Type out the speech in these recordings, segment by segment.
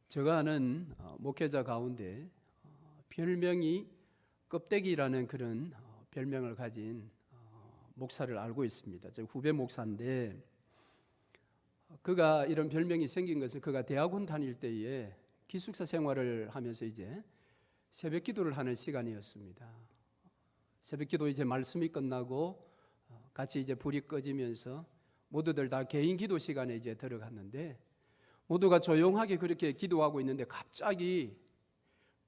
제가 아는 목회자 가운데 별명이 껍데기라는 그런 별명을 가진 목사를 알고 있습니다. 제 후배 목사인데 그가 이런 별명이 생긴 것은 그가 대학원 다닐 때에 기숙사 생활을 하면서 이제 새벽 기도를 하는 시간이었습니다. 새벽 기도 이제 말씀이 끝나고 같이 이제 불이 꺼지면서 모두들 다 개인 기도 시간에 이제 들어갔는데 모두가 조용하게 그렇게 기도하고 있는데 갑자기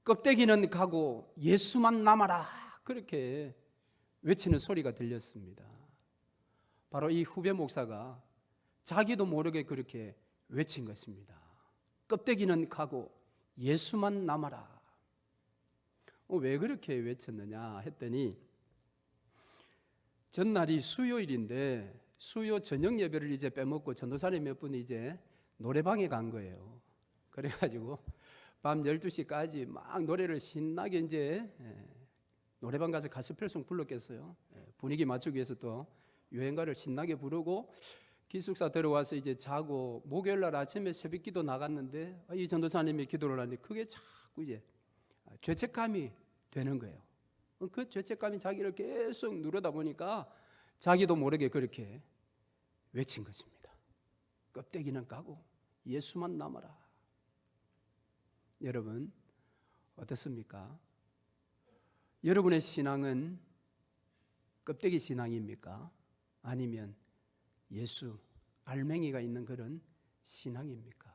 껍데기는 가고 예수만 남아라 그렇게 외치는 소리가 들렸습니다. 바로 이 후배 목사가 자기도 모르게 그렇게 외친 것입니다. 껍데기는 가고 예수만 남아라. 왜 그렇게 외쳤느냐 했더니 전날이 수요일인데 수요 저녁 예배를 이제 빼먹고 전도사님 몇 분이 이제 노래방에 간 거예요. 그래가지고 밤 12시까지 막 노래를 신나게 이제 노래방 가서 가스펠송 불렀겠어요. 분위기 맞추기 위해서 또 유행가를 신나게 부르고 기숙사 들어와서 이제 자고 목요일날 아침에 새벽기도 나갔는데 이 전도사님이 기도를 하는데 그게 자꾸 이제 죄책감이 되는 거예요. 그 죄책감이 자기를 계속 누르다 보니까 자기도 모르게 그렇게 외친 것입니다. 껍데기는 까고 예수만 남아라. 여러분 어떻습니까? 여러분의 신앙은 껍데기 신앙입니까? 아니면 예수 알맹이가 있는 그런 신앙입니까?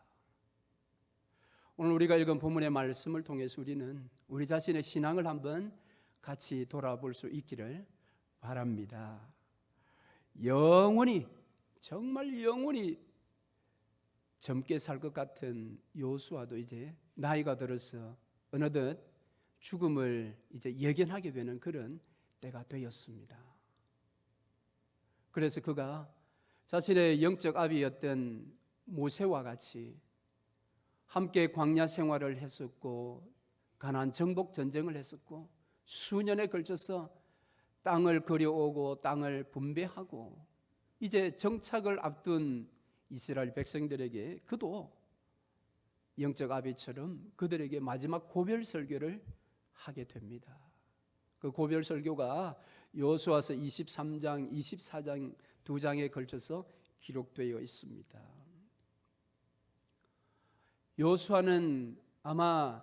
오늘 우리가 읽은 본문의 말씀을 통해서 우리는 우리 자신의 신앙을 한번 같이 돌아볼 수 있기를 바랍니다. 영원히 정말 영원히 젊게 살 것 같은 요수아도 이제 나이가 들어서 어느덧 죽음을 이제 예견하게 되는 그런 때가 되었습니다. 그래서 그가 자신의 영적 아비였던 모세와 같이 함께 광야 생활을 했었고 가나안 정복 전쟁을 했었고 수년에 걸쳐서 땅을 거려오고 땅을 분배하고 이제 정착을 앞둔 이스라엘 백성들에게 그도 영적 아비처럼 그들에게 마지막 고별 설교를 하게 됩니다. 그 고별 설교가 여호수아서 23장, 24장 두 장에 걸쳐서 기록되어 있습니다. 여호수아는 아마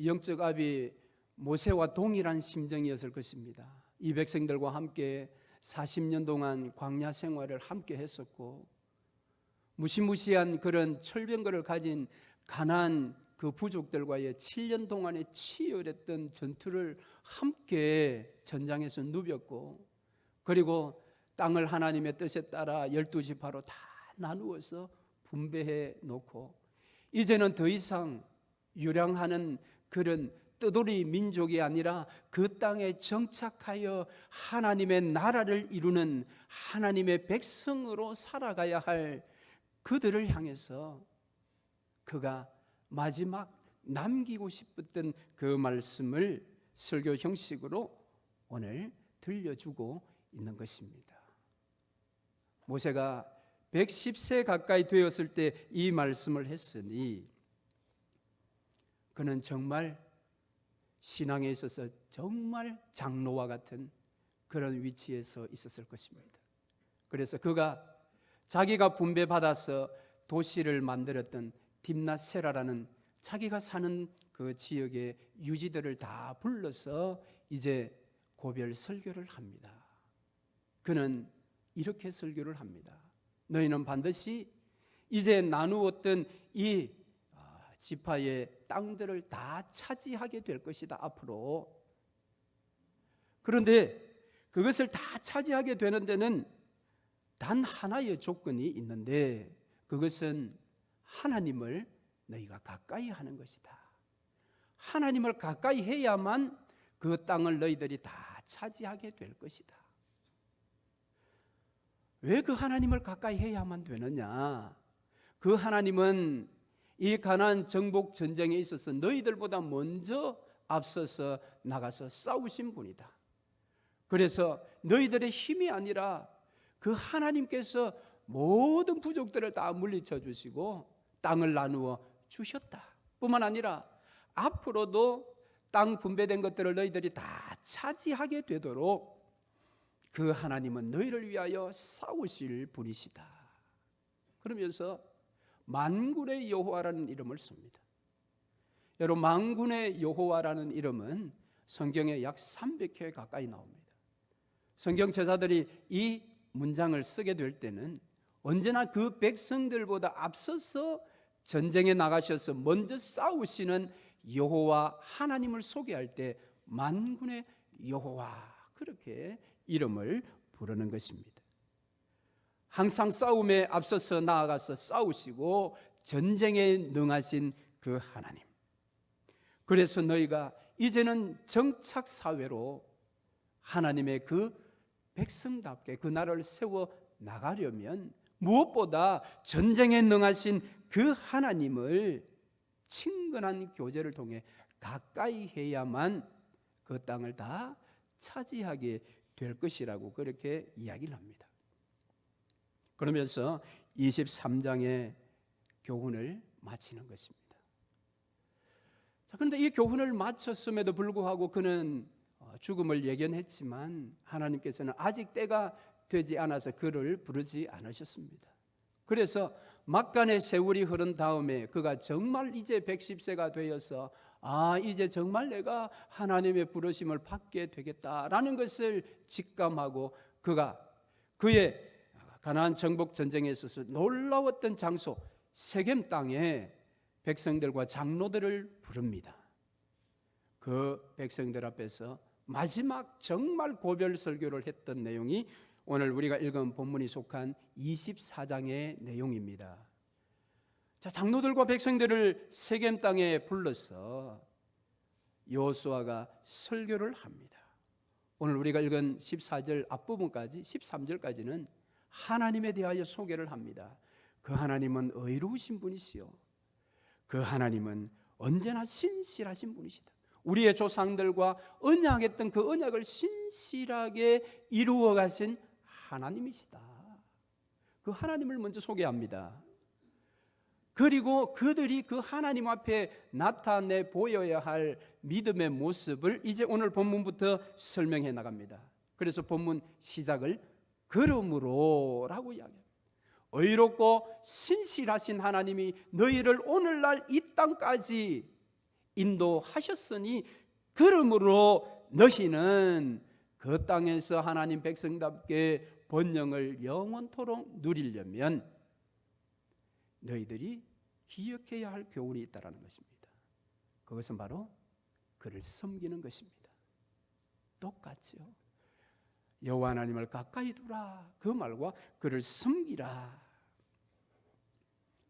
영적 아비 모세와 동일한 심정이었을 것입니다. 이 백성들과 함께 40년 동안 광야 생활을 함께 했었고 무시무시한 그런 철병거를 가진 가나안 그 부족들과의 7년 동안의 치열했던 전투를 함께 전장에서 누볐고 그리고 땅을 하나님의 뜻에 따라 12지파로 다 나누어서 분배해 놓고 이제는 더 이상 유랑하는 그런 떠돌이 민족이 아니라 그 땅에 정착하여 하나님의 나라를 이루는 하나님의 백성으로 살아가야 할 그들을 향해서 그가 마지막 남기고 싶었던 그 말씀을 설교 형식으로 오늘 들려주고 있는 것입니다. 모세가 110세 가까이 되었을 때 이 말씀을 했으니 그는 정말 신앙에 있어서 정말 장로와 같은 그런 위치에서 있었을 것입니다. 그래서 그가 자기가 분배받아서 도시를 만들었던 딥낫세라라는 자기가 사는 그 지역의 유지들을 다 불러서 이제 고별 설교를 합니다. 그는 이렇게 설교를 합니다. 너희는 반드시 이제 나누었던 이 지파의 땅들을 다 차지하게 될 것이다 앞으로. 그런데 그것을 다 차지하게 되는 데는 단 하나의 조건이 있는데 그것은 하나님을 너희가 가까이 하는 것이다. 하나님을 가까이 해야만 그 땅을 너희들이 다 차지하게 될 것이다. 왜 그 하나님을 가까이 해야만 되느냐? 그 하나님은 이 가나안 정복 전쟁에 있어서 너희들보다 먼저 앞서서 나가서 싸우신 분이다. 그래서 너희들의 힘이 아니라 그 하나님께서 모든 부족들을 다 물리쳐 주시고 땅을 나누어 주셨다. 뿐만 아니라 앞으로도 땅 분배된 것들을 너희들이 다 차지하게 되도록 그 하나님은 너희를 위하여 싸우실 분이시다. 그러면서 만군의 여호와라는 이름을 씁니다. 여러분, 만군의 여호와라는 이름은 성경에 약 300회 가까이 나옵니다. 성경 제자들이 이 문장을 쓰게 될 때는 언제나 그 백성들보다 앞서서 전쟁에 나가셔서 먼저 싸우시는 여호와 하나님을 소개할 때 만군의 여호와 그렇게 이름을 부르는 것입니다. 항상 싸움에 앞서서 나아가서 싸우시고 전쟁에 능하신 그 하나님. 그래서 너희가 이제는 정착 사회로 하나님의 그 백성답게 그 나라를 세워 나가려면 무엇보다 전쟁에 능하신 그 하나님을 친근한 교제를 통해 가까이 해야만 그 땅을 다 차지하게 될 것이라고 그렇게 이야기를 합니다. 그러면서 23장의 교훈을 마치는 것입니다. 자, 그런데 이 교훈을 마쳤음에도 불구하고 그는 죽음을 예견했지만 하나님께서는 아직 때가 되지 않아서 그를 부르지 않으셨습니다. 그래서 막간의 세월이 흐른 다음에 그가 정말 이제 110세가 되어서 이제 정말 내가 하나님의 부르심을 받게 되겠다라는 것을 직감하고 그가 그의 가나안 정복 전쟁에 있어서 놀라웠던 장소 세겜 땅에 백성들과 장로들을 부릅니다. 그 백성들 앞에서 마지막 정말 고별 설교를 했던 내용이 오늘 우리가 읽은 본문이 속한 24장의 내용입니다. 자, 장로들과 백성들을 세겜 땅에 불러서 여호수아가 설교를 합니다. 오늘 우리가 읽은 14절 앞부분까지 13절까지는 하나님에 대하여 소개를 합니다. 그 하나님은 의로우신 분이시요 그 하나님은 언제나 신실하신 분이시다. 우리의 조상들과 언약했던 그 언약을 신실하게 이루어 가신 하나님이시다. 그 하나님을 먼저 소개합니다. 그리고 그들이 그 하나님 앞에 나타내 보여야 할 믿음의 모습을 이제 오늘 본문부터 설명해 나갑니다. 그래서 본문 시작을 그러므로라고 이야기합니다. 의롭고 신실하신 하나님이 너희를 오늘날 이 땅까지 인도하셨으니 그러므로 너희는 그 땅에서 하나님 백성답게 번영을 영원토록 누리려면 너희들이 기억해야 할 교훈이 있다는 것입니다. 그것은 바로 그를 섬기는 것입니다. 똑같죠. 여호와 하나님을 가까이 두라 그 말과 그를 섬기라.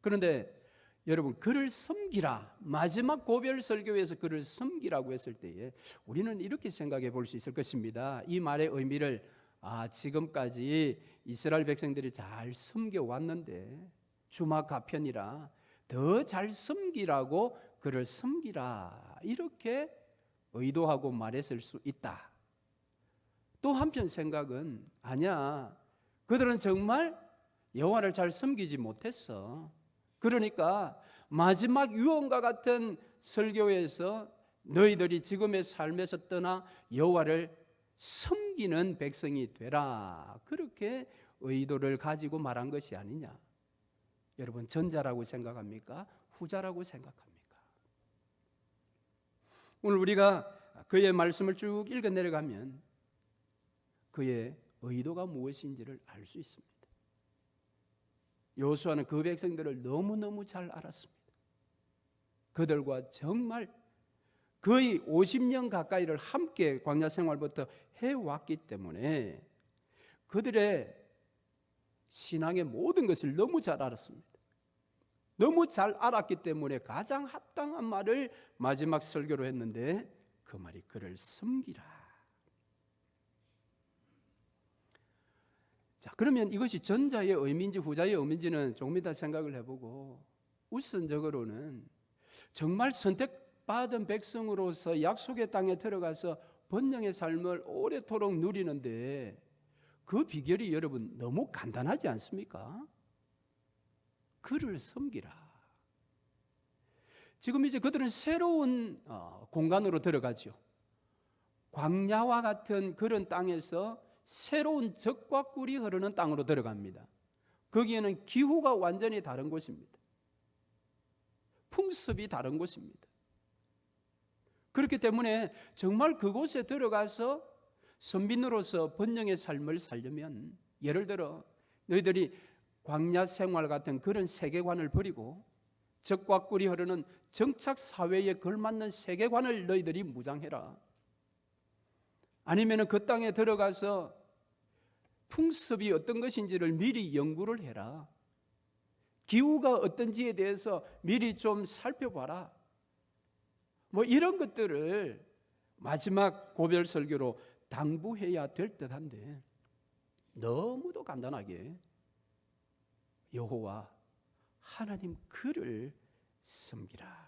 그런데 여러분, 그를 섬기라 마지막 고별 설교에서 그를 섬기라고 했을 때에 우리는 이렇게 생각해 볼 수 있을 것입니다. 이 말의 의미를 지금까지 이스라엘 백성들이 잘 섬겨왔는데 주막 가편이라 더 잘 섬기라고 그를 섬기라 이렇게 의도하고 말했을 수 있다. 또 한편 생각은 아니야, 그들은 정말 여호와를 잘 섬기지 못했어. 그러니까 마지막 유언과 같은 설교에서 너희들이 지금의 삶에서 떠나 여호와를 섬기는 백성이 되라 그렇게 의도를 가지고 말한 것이 아니냐. 여러분, 전자라고 생각합니까? 후자라고 생각합니까? 오늘 우리가 그의 말씀을 쭉 읽어 내려가면 그의 의도가 무엇인지를 알 수 있습니다. 여호수아는 그 백성들을 너무너무 잘 알았습니다. 그들과 정말 거의 50년 가까이를 함께 광야 생활부터 해왔기 때문에 그들의 신앙의 모든 것을 너무 잘 알았습니다. 너무 잘 알았기 때문에 가장 합당한 말을 마지막 설교로 했는데 그 말이 그를 섬기라. 자, 그러면 이것이 전자의 의미인지 후자의 의미인지는 조금 이따 생각을 해보고 우선적으로는 정말 선택받은 백성으로서 약속의 땅에 들어가서 번영의 삶을 오래도록 누리는데 그 비결이 여러분 너무 간단하지 않습니까? 그를 섬기라. 지금 이제 그들은 새로운 공간으로 들어가죠. 광야와 같은 그런 땅에서 새로운 젖과 꿀이 흐르는 땅으로 들어갑니다. 거기에는 기후가 완전히 다른 곳입니다. 풍습이 다른 곳입니다. 그렇기 때문에 정말 그곳에 들어가서 선민으로서 번영의 삶을 살려면, 예를 들어 너희들이 광야 생활 같은 그런 세계관을 버리고 젖과 꿀이 흐르는 정착 사회에 걸맞는 세계관을 너희들이 무장해라. 아니면 그 땅에 들어가서 풍습이 어떤 것인지를 미리 연구를 해라. 기후가 어떤지에 대해서 미리 좀 살펴봐라. 뭐 이런 것들을 마지막 고별 설교로 당부해야 될 듯한데, 너무도 간단하게 여호와 하나님 그를 섬기라.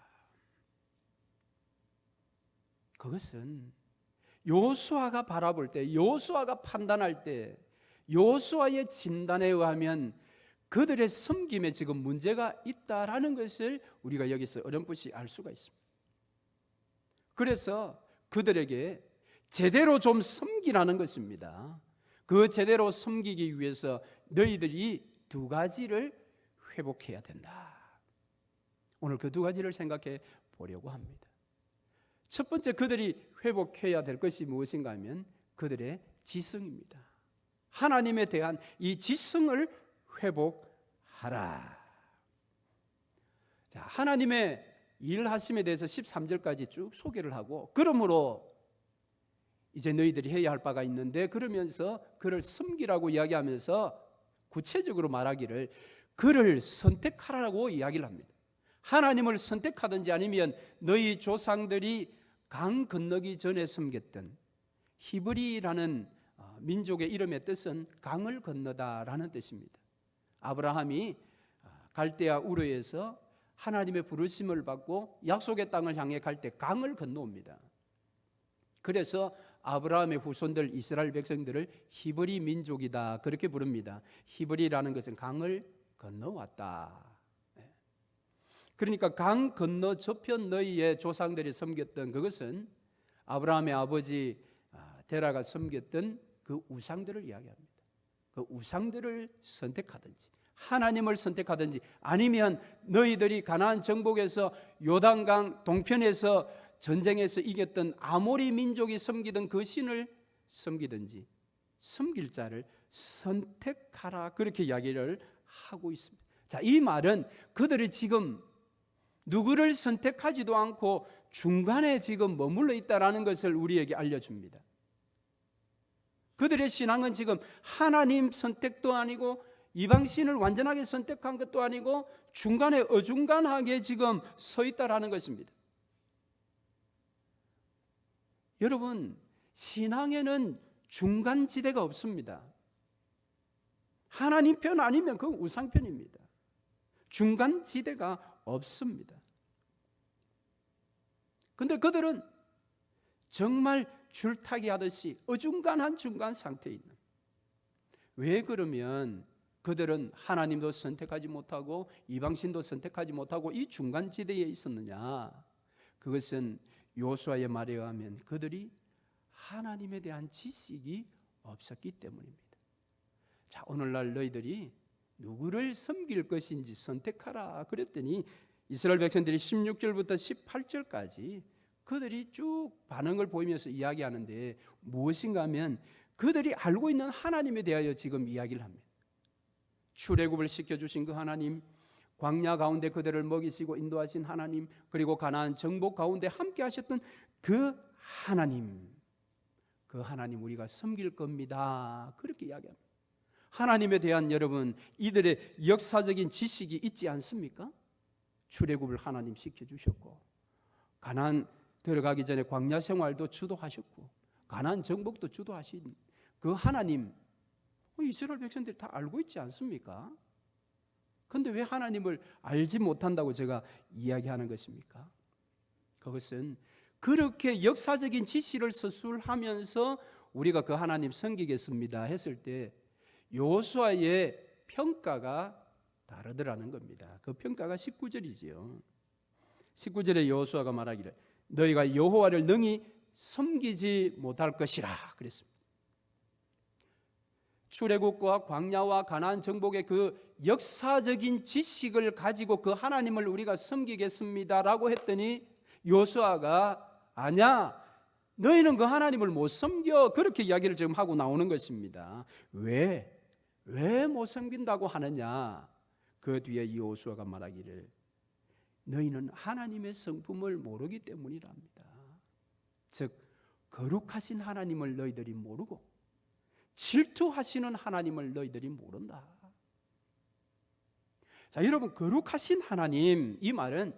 그것은 여호수아가 바라볼 때, 여호수아가 판단할 때, 여호수아의 진단에 의하면 그들의 섬김에 지금 문제가 있다라는 것을 우리가 여기서 어렴풋이 알 수가 있습니다. 그래서 그들에게 제대로 좀 섬기라는 것입니다. 그 제대로 섬기기 위해서 너희들이 두 가지를 회복해야 된다. 오늘 그 두 가지를 생각해 보려고 합니다. 첫 번째, 그들이 회복해야 될 것이 무엇인가 하면 그들의 지성입니다. 하나님에 대한 이 지성을 회복하라. 자, 하나님의 일하심에 대해서 13절까지 쭉 소개를 하고, 그러므로 이제 너희들이 해야 할 바가 있는데, 그러면서 그를 섬기라고 이야기하면서 구체적으로 말하기를 그를 선택하라고 이야기를 합니다. 하나님을 선택하든지 아니면 너희 조상들이 강 건너기 전에 섬겼던 히브리라는 민족의 이름의 뜻은 강을 건너다라는 뜻입니다. 아브라함이 갈대아 우르에서 하나님의 부르심을 받고 약속의 땅을 향해 갈 때 강을 건너옵니다. 그래서 아브라함의 후손들 이스라엘 백성들을 히브리 민족이다 그렇게 부릅니다. 히브리라는 것은 강을 건너왔다. 그러니까 강 건너 저편 너희의 조상들이 섬겼던 그것은 아브라함의 아버지 데라가 섬겼던 그 우상들을 이야기합니다. 그 우상들을 선택하든지 하나님을 선택하든지, 아니면 너희들이 가나안 정복에서 요단강 동편에서 전쟁에서 이겼던 아모리 민족이 섬기던 그 신을 섬기든지 섬길 자를 선택하라 그렇게 이야기를 하고 있습니다. 자, 이 말은 그들이 지금 누구를 선택하지도 않고 중간에 지금 머물러 있다라는 것을 우리에게 알려줍니다. 그들의 신앙은 지금 하나님 선택도 아니고 이방신을 완전하게 선택한 것도 아니고 중간에 어중간하게 지금 서 있다라는 것입니다. 여러분, 신앙에는 중간지대가 없습니다. 하나님 편 아니면 그건 우상편입니다. 중간지대가 없습니다. 그런데 그들은 정말 줄타기 하듯이 어중간한 중간 상태에 있는, 왜 그러면 그들은 하나님도 선택하지 못하고 이방신도 선택하지 못하고 이 중간지대에 있었느냐? 그것은 요수아의 말에 의하면 그들이 하나님에 대한 지식이 없었기 때문입니다. 자, 오늘날 너희들이 누구를 섬길 것인지 선택하라 그랬더니 이스라엘 백성들이 16절부터 18절까지 그들이 쭉 반응을 보이면서 이야기하는데 무엇인가 하면 그들이 알고 있는 하나님에 대하여 지금 이야기를 합니다. 출애굽을 시켜주신 그 하나님, 광야 가운데 그들을 먹이시고 인도하신 하나님, 그리고 가나안 정복 가운데 함께 하셨던 그 하나님, 그 하나님 우리가 섬길 겁니다 그렇게 이야기합니다. 하나님에 대한 여러분 이들의 역사적인 지식이 있지 않습니까? 출애굽을 하나님 시켜주셨고 가나안 들어가기 전에 광야 생활도 주도하셨고 가나안 정복도 주도하신 그 하나님, 이스라엘 백성들이 다 알고 있지 않습니까? 그런데 왜 하나님을 알지 못한다고 제가 이야기하는 것입니까? 그것은 그렇게 역사적인 지시를 서술하면서 우리가 그 하나님 섬기겠습니다 했을 때 여호수아의 평가가 다르더라는 겁니다. 그 평가가 19절이지요. 19절에 여호수아가 말하기를 너희가 여호와를 능히 섬기지 못할 것이라 그랬습니다. 출애굽과 광야와 가나안 정복의 그 역사적인 지식을 가지고 그 하나님을 우리가 섬기겠습니다라고 했더니 여호수아가 아니야, 너희는 그 하나님을 못 섬겨, 그렇게 이야기를 지금 하고 나오는 것입니다. 왜 못 섬긴다고 하느냐? 그 뒤에 여호수아가 말하기를 너희는 하나님의 성품을 모르기 때문이랍니다. 즉 거룩하신 하나님을 너희들이 모르고 질투하시는 하나님을 너희들이 모른다. 자, 여러분, 거룩하신 하나님, 이 말은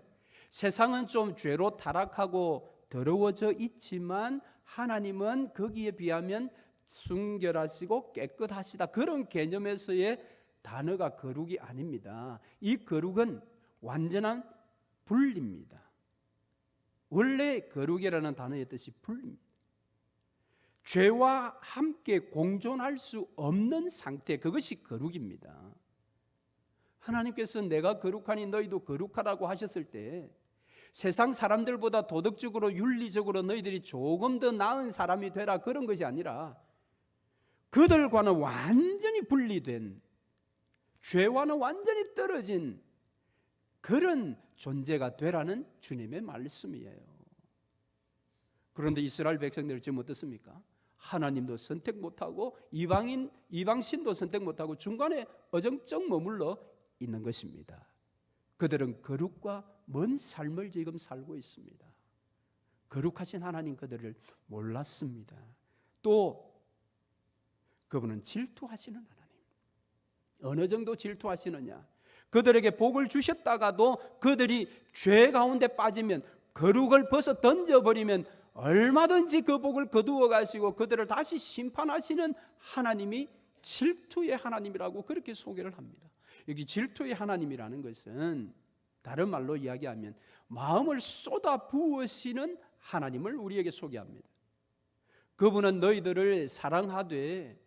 세상은 좀 죄로 타락하고 더러워져 있지만 하나님은 거기에 비하면 순결하시고 깨끗하시다, 그런 개념에서의 단어가 거룩이 아닙니다. 이 거룩은 완전한 분리입니다. 원래 거룩이라는 단어의 뜻이 분리입니다. 죄와 함께 공존할 수 없는 상태, 그것이 거룩입니다. 하나님께서 내가 거룩하니 너희도 거룩하라고 하셨을 때 세상 사람들보다 도덕적으로 윤리적으로 너희들이 조금 더 나은 사람이 되라, 그런 것이 아니라 그들과는 완전히 분리된, 죄와는 완전히 떨어진 그런 존재가 되라는 주님의 말씀이에요. 그런데 이스라엘 백성들 지금 어떻습니까? 하나님도 선택 못하고 이방신도 선택 못하고 중간에 어정쩡 머물러 있는 것입니다. 그들은 거룩과 먼 삶을 지금 살고 있습니다. 거룩하신 하나님 그들을 몰랐습니다. 또 그분은 질투하시는 하나님. 어느 정도 질투하시느냐? 그들에게 복을 주셨다가도 그들이 죄 가운데 빠지면, 거룩을 벗어 던져버리면 얼마든지 그 복을 거두어 가시고 그들을 다시 심판하시는 하나님이 질투의 하나님이라고 그렇게 소개를 합니다. 여기 질투의 하나님이라는 것은 다른 말로 이야기하면 마음을 쏟아 부으시는 하나님을 우리에게 소개합니다. 그분은 너희들을 사랑하되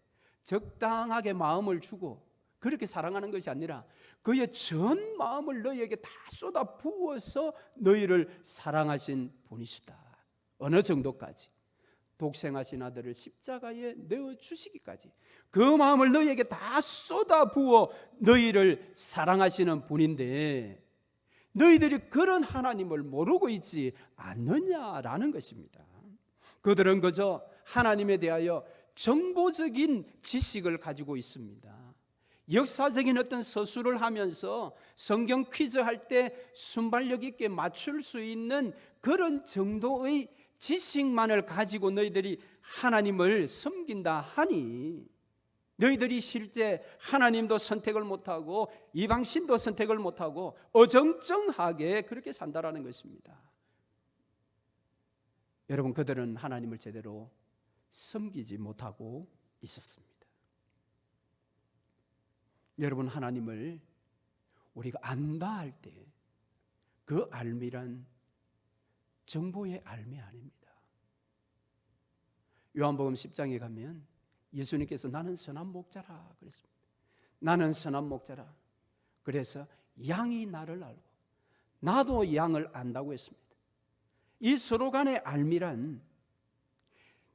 적당하게 마음을 주고 그렇게 사랑하는 것이 아니라 그의 전 마음을 너희에게 다 쏟아 부어서 너희를 사랑하신 분이시다. 어느 정도까지? 독생하신 아들을 십자가에 내어주시기까지 그 마음을 너희에게 다 쏟아 부어 너희를 사랑하시는 분인데 너희들이 그런 하나님을 모르고 있지 않느냐라는 것입니다. 그들은 그저 하나님에 대하여 정보적인 지식을 가지고 있습니다. 역사적인 어떤 서술을 하면서 성경 퀴즈 할 때 순발력 있게 맞출 수 있는 그런 정도의 지식만을 가지고 너희들이 하나님을 섬긴다 하니 너희들이 실제 하나님도 선택을 못하고 이방신도 선택을 못하고 어정쩡하게 그렇게 산다라는 것입니다. 여러분, 그들은 하나님을 제대로 섬기지 못하고 있었습니다. 여러분, 하나님을 우리가 안다 할 때 그 알미란 정보의 알미 아닙니다. 요한복음 10장에 가면 예수님께서 나는 선한 목자라 그랬습니다. 나는 선한 목자라. 그래서 양이 나를 알고 나도 양을 안다고 했습니다. 이 서로 간의 알미란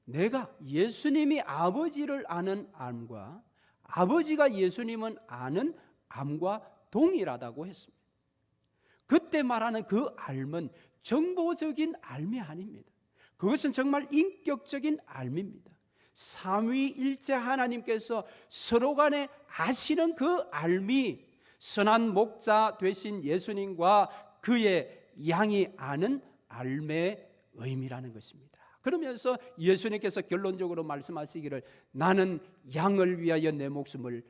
내가 예수님이 아버지를 아는 암과 아버지가 예수님은 아는 암과 동일하다고 했습니다. 그때 말하는 그 알은 정보적인 알미 아닙니다. 그것은 정말 인격적인 알미입니다. 삼위일체 하나님께서 서로 간에 아시는 그 알미, 선한 목자 되신 예수님과 그의 양이 아는 알매의 의미라는 것입니다. 그러면서 예수님께서 결론적으로 말씀하시기를 나는 양을 위하여 내 목숨을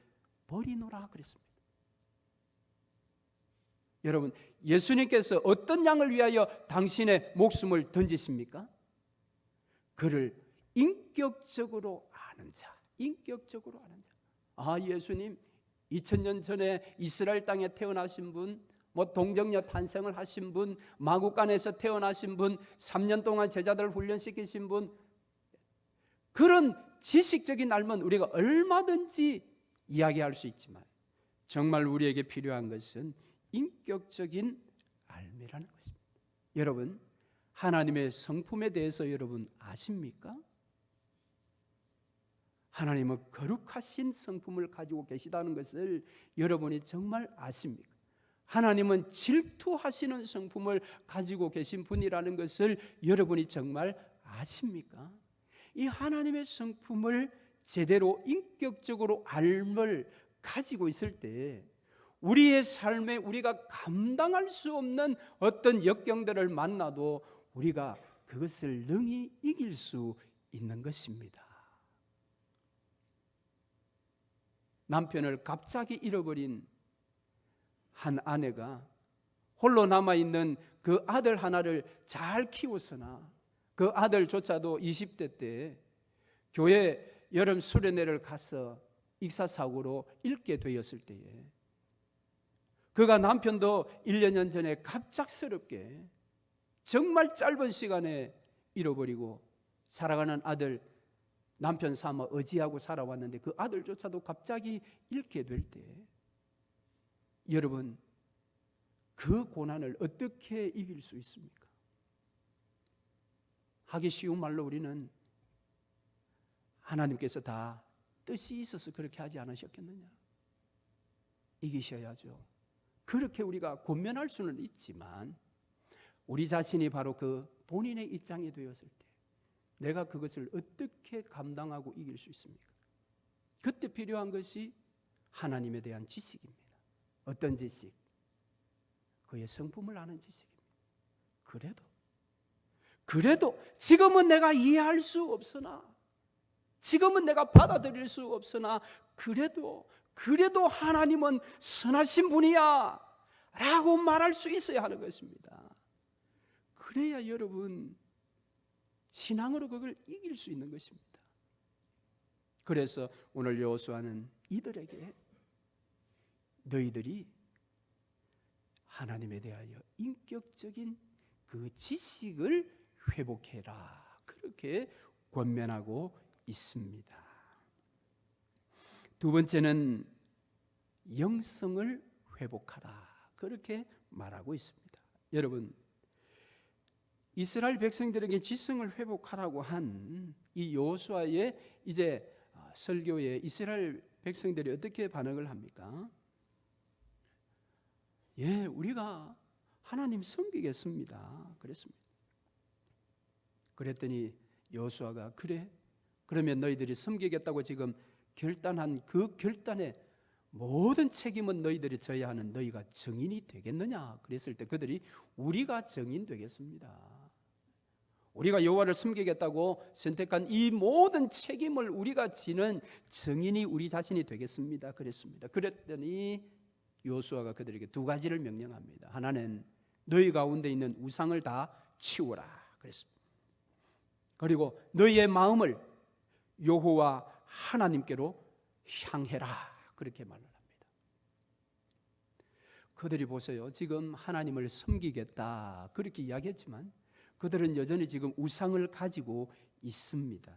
버리노라 그랬습니다. 여러분, 예수님께서 어떤 양을 위하여 당신의 목숨을 던지십니까? 그를 인격적으로 아는 자, 인격적으로 아는 자. 아, 예수님 2000년 전에 이스라엘 땅에 태어나신 분, 동정녀 탄생을 하신 분, 마구간에서 태어나신 분, 3년 동안 제자들을 훈련시키신 분, 그런 지식적인 알면 우리가 얼마든지 이야기할 수 있지만 정말 우리에게 필요한 것은 인격적인 알미라는 것입니다. 여러분, 하나님의 성품에 대해서 여러분 아십니까? 하나님은 거룩하신 성품을 가지고 계시다는 것을 여러분이 정말 아십니까? 하나님은 질투하시는 성품을 가지고 계신 분이라는 것을 여러분이 정말 아십니까? 이 하나님의 성품을 제대로 인격적으로 알을 가지고 있을 때 우리의 삶에 우리가 감당할 수 없는 어떤 역경들을 만나도 우리가 그것을 능히 이길 수 있는 것입니다. 남편을 갑자기 잃어버린 한 아내가 홀로 남아있는 그 아들 하나를 잘 키웠으나 그 아들조차도 20대 때 교회 여름 수련회를 가서 익사사고로 잃게 되었을 때에 그가 남편도 1, 년 전에 갑작스럽게 정말 짧은 시간에 잃어버리고 사랑하는 아들 남편 삼아 의지하고 살아왔는데 그 아들조차도 갑자기 잃게 될 때 여러분 그 고난을 어떻게 이길 수 있습니까? 하기 쉬운 말로 우리는 하나님께서 다 뜻이 있어서 그렇게 하지 않으셨겠느냐? 이기셔야죠. 그렇게 우리가 권면할 수는 있지만 우리 자신이 바로 그 본인의 입장이 되었을 때 내가 그것을 어떻게 감당하고 이길 수 있습니까? 그때 필요한 것이 하나님에 대한 지식입니다. 어떤 지식? 그의 성품을 아는 지식입니다. 그래도 지금은 내가 이해할 수 없으나 지금은 내가 받아들일 수 없으나 그래도 하나님은 선하신 분이야 라고 말할 수 있어야 하는 것입니다. 그래야 여러분 신앙으로 그걸 이길 수 있는 것입니다. 그래서 오늘 여호수아는 이들에게 너희들이 하나님에 대하여 인격적인 그 지식을 회복해라 그렇게 권면하고 있습니다. 두 번째는 영성을 회복하라 그렇게 말하고 있습니다. 여러분 이스라엘 백성들에게 지성을 회복하라고 한 이 여호수아의 이제 설교에 이스라엘 백성들이 어떻게 반응을 합니까? 예, 우리가 하나님 섬기겠습니다. 그랬습니다. 그랬더니 여호수아가 그래? 그러면 너희들이 섬기겠다고 지금 결단한 그 결단에 모든 책임은 너희들이 져야 하는 너희가 증인이 되겠느냐? 그랬을 때 그들이 우리가 증인 되겠습니다. 우리가 여호와를 섬기겠다고 선택한 이 모든 책임을 우리가 지는 증인이 우리 자신이 되겠습니다. 그랬습니다. 그랬더니 여호수아가 그들에게 두 가지를 명령합니다. 하나는 너희 가운데 있는 우상을 다 치우라 그랬습니다. 그리고 너희의 마음을 여호와 하나님께로 향해라 그렇게 말을 합니다. 그들이 보세요. 지금 하나님을 섬기겠다 그렇게 이야기했지만 그들은 여전히 지금 우상을 가지고 있습니다.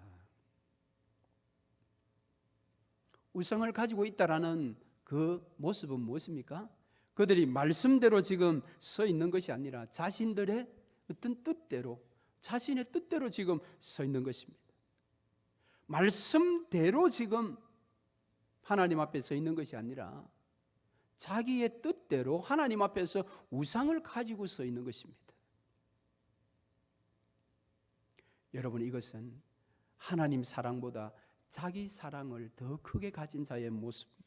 우상을 가지고 있다라는 그 모습은 무엇입니까? 그들이 말씀대로 지금 서 있는 것이 아니라 자신들의 어떤 뜻대로 자신의 뜻대로 지금 서 있는 것입니다. 말씀대로 지금 하나님 앞에 서 있는 것이 아니라 자기의 뜻대로 하나님 앞에서 우상을 가지고 서 있는 것입니다. 여러분 이것은 하나님 사랑보다 자기 사랑을 더 크게 가진 자의 모습입니다.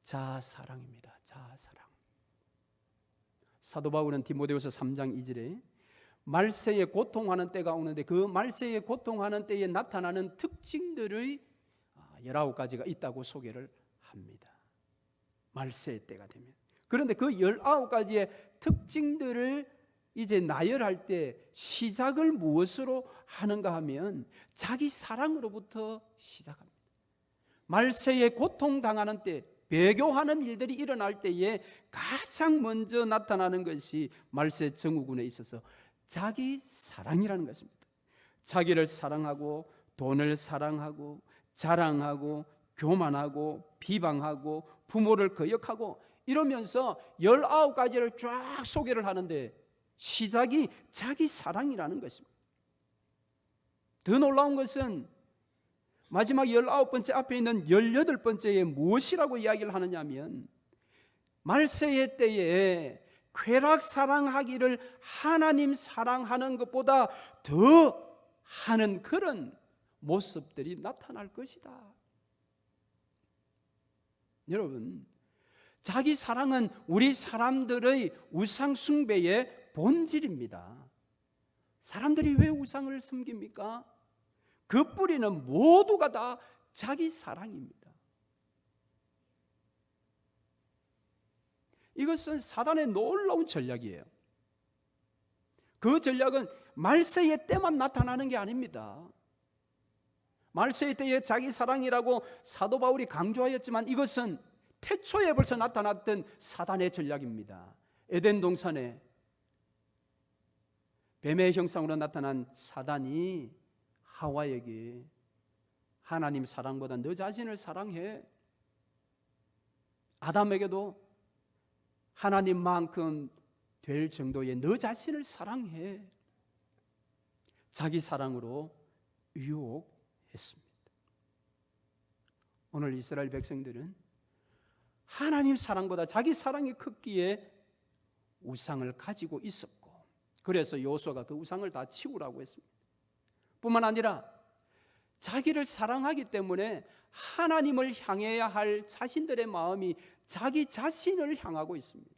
자아사랑입니다. 자아사랑. 사도 바울은 디모데후서 3장 2절에 말세에 고통하는 때가 오는데 그 말세에 고통하는 때에 나타나는 특징들의 19가지가 있다고 소개를 합니다. 말세의 때가 되면. 그런데 그 19가지의 특징들을 이제 나열할 때 시작을 무엇으로 하는가 하면 자기 사랑으로부터 시작합니다. 말세에 고통당하는 때 배교하는 일들이 일어날 때에 가장 먼저 나타나는 것이 말세 증후군에 있어서 자기 사랑이라는 것입니다. 자기를 사랑하고 돈을 사랑하고 자랑하고 교만하고 비방하고 부모를 거역하고 이러면서 19가지를 쫙 소개를 하는데 시작이 자기 사랑이라는 것입니다. 더 놀라운 것은 마지막 19번째 앞에 있는 18번째에 무엇이라고 이야기를 하느냐 하면, 말세의 때에 쾌락 사랑하기를 하나님 사랑하는 것보다 더 하는 그런 모습들이 나타날 것이다. 여러분, 자기 사랑은 우리 사람들의 우상 숭배의 본질입니다. 사람들이 왜 우상을 섬깁니까? 그 뿌리는 모두가 다 자기 사랑입니다. 이것은 사단의 놀라운 전략이에요. 그 전략은 말세의 때만 나타나는 게 아닙니다. 말세의 때에 자기 사랑이라고 사도 바울이 강조하였지만 이것은 태초에 벌써 나타났던 사단의 전략입니다. 에덴 동산에 뱀의 형상으로 나타난 사단이 하와에게 하나님 사랑보다 너 자신을 사랑해, 아담에게도 하나님만큼 될 정도의 너 자신을 사랑해, 자기 사랑으로 유혹했습니다. 오늘 이스라엘 백성들은 하나님 사랑보다 자기 사랑이 컸기에 우상을 가지고 있었고, 그래서 여호수아가 그 우상을 다 치우라고 했습니다. 뿐만 아니라 자기를 사랑하기 때문에 하나님을 향해야 할 자신들의 마음이 자기 자신을 향하고 있습니다.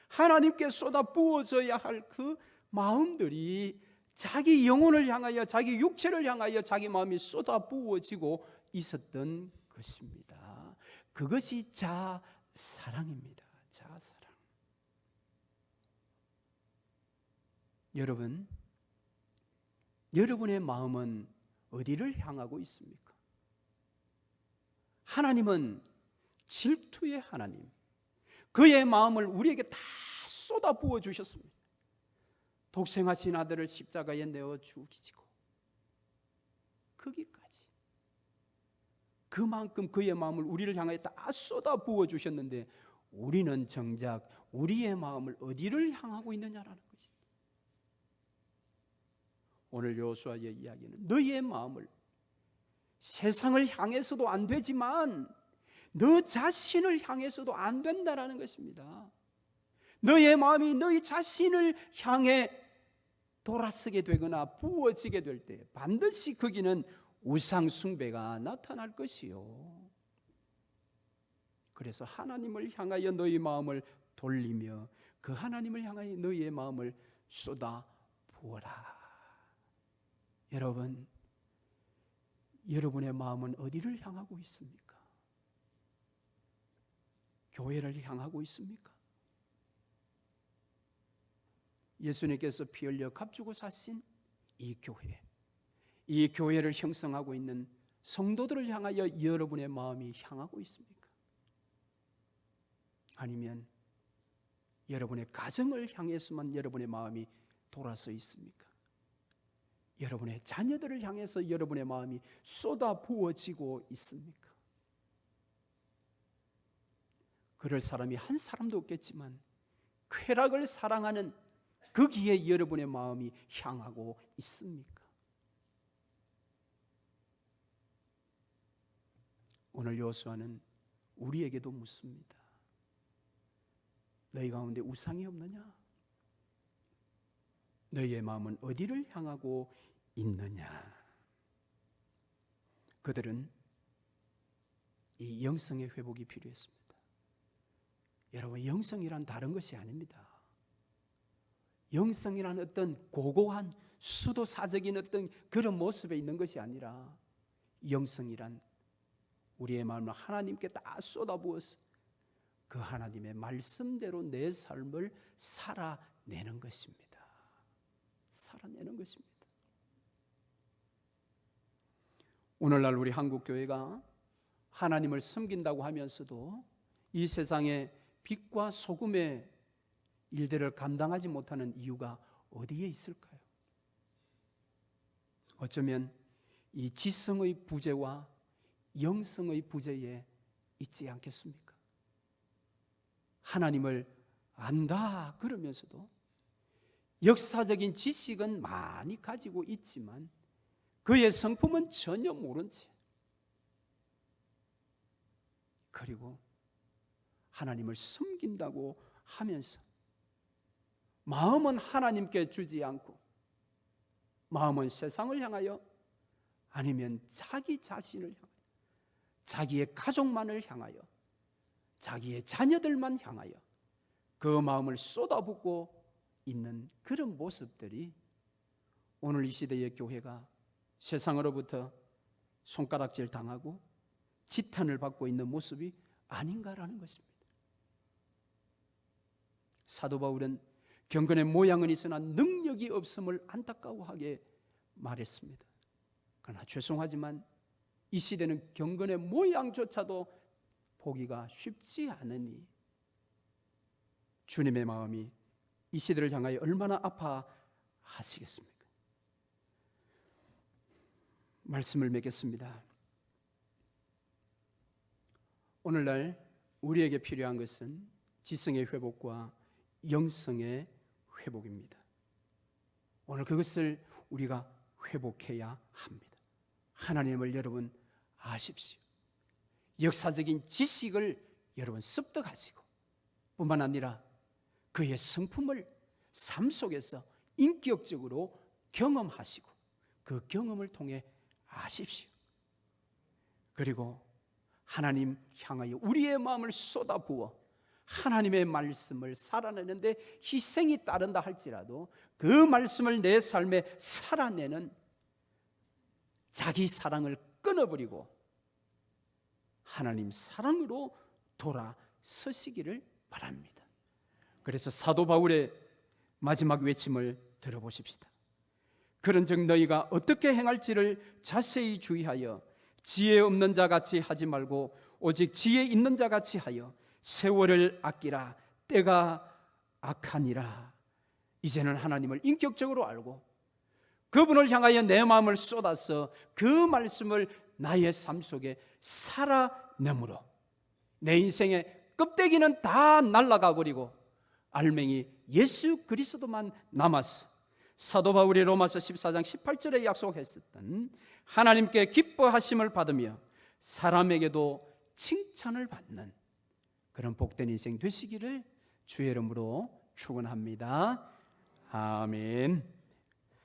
하나님께 쏟아 부어져야 할 그 마음들이 자기 영혼을 향하여, 자기 육체를 향하여 자기 마음이 쏟아 부어지고 있었던 것입니다. 그것이 자사랑입니다. 자사랑. 여러분, 여러분의 마음은 어디를 향하고 있습니까? 하나님은 질투의 하나님, 그의 마음을 우리에게 다 쏟아 부어 주셨습니다. 독생하신 아들을 십자가에 내어 죽이시고 거기까지 그만큼 그의 마음을 우리를 향하여 다 쏟아 부어 주셨는데, 우리는 정작 우리의 마음을 어디를 향하고 있느냐라는 것입니다. 오늘 여호수아의 이야기는 너희의 마음을 세상을 향해서도 안 되지만 너 자신을 향해서도 안 된다라는 것입니다. 너의 마음이 너희 자신을 향해 돌아서게 되거나 부어지게 될 때 반드시 거기는 우상 숭배가 나타날 것이요. 그래서 하나님을 향하여 너희 마음을 돌리며 그 하나님을 향하여 너희의 마음을 쏟아 부어라. 여러분, 여러분의 마음은 어디를 향하고 있습니까? 교회를 향하고 있습니까? 예수님께서 피 흘려 값주고 사신 이 교회를 형성하고 있는 성도들을 향하여 여러분의 마음이 향하고 있습니까? 아니면 여러분의 가정을 향해서만 여러분의 마음이 돌아서 있습니까? 여러분의 자녀들을 향해서 여러분의 마음이 쏟아 부어지고 있습니까? 그럴 사람이 한 사람도 없겠지만 쾌락을 사랑하는 거기에 여러분의 마음이 향하고 있습니까? 오늘 여호수아는 우리에게도 묻습니다. 너희 가운데 우상이 없느냐? 너희의 마음은 어디를 향하고 있느냐? 그들은 이 영성의 회복이 필요했습니다. 여러분, 영성이란 다른 것이 아닙니다. 영성이란 어떤 고고한 수도사적인 어떤 그런 모습에 있는 것이 아니라, 영성이란 우리의 마음을 하나님께 다 쏟아부어서 그 하나님의 말씀대로 내 삶을 살아내는 것입니다. 살아내는 것입니다. 오늘날 우리 한국교회가 하나님을 섬긴다고 하면서도 이 세상의 빛과 소금의 일들을 감당하지 못하는 이유가 어디에 있을까요? 어쩌면 이 지성의 부재와 영성의 부재에 있지 않겠습니까? 하나님을 안다 그러면서도 역사적인 지식은 많이 가지고 있지만 그의 성품은 전혀 모른 채, 그리고 하나님을 섬긴다고 하면서 마음은 하나님께 주지 않고 마음은 세상을 향하여, 아니면 자기 자신을 향하여, 자기의 가족만을 향하여, 자기의 자녀들만 향하여 그 마음을 쏟아붓고 있는 그런 모습들이 오늘 이 시대의 교회가 세상으로부터 손가락질 당하고 지탄을 받고 있는 모습이 아닌가라는 것입니다. 사도 바울은 경건의 모양은 있으나 능력이 없음을 안타까워하게 말했습니다. 그러나 죄송하지만 이 시대는 경건의 모양조차도 보기가 쉽지 않으니 주님의 마음이 이 시대를 향하여 얼마나 아파하시겠습니까? 말씀을 맺겠습니다. 오늘날 우리에게 필요한 것은 지성의 회복과 영성의 회복입니다. 오늘 그것을 우리가 회복해야 합니다. 하나님을 여러분 아십시오. 역사적인 지식을 여러분 습득하시고 뿐만 아니라 그의 성품을 삶 속에서 인격적으로 경험하시고 그 경험을 통해 아십시오. 그리고 하나님 향하여 우리의 마음을 쏟아부어 하나님의 말씀을 살아내는데 희생이 따른다 할지라도 그 말씀을 내 삶에 살아내는 자기 사랑을 끊어버리고 하나님 사랑으로 돌아서시기를 바랍니다. 그래서 사도 바울의 마지막 외침을 들어보십시다. 그런즉 너희가 어떻게 행할지를 자세히 주의하여 지혜 없는 자 같이 하지 말고 오직 지혜 있는 자 같이 하여 세월을 아끼라. 때가 악하니라. 이제는 하나님을 인격적으로 알고 그분을 향하여 내 마음을 쏟아서 그 말씀을 나의 삶 속에 살아내므로 내 인생의 껍데기는 다 날아가 버리고 알맹이 예수 그리스도만 남아서 사도 바울이 로마서 14장 18절에 약속했었던 하나님께 기뻐하심을 받으며 사람에게도 칭찬을 받는 그런 복된 인생 되시기를 주의 이름으로 축원합니다. 아멘.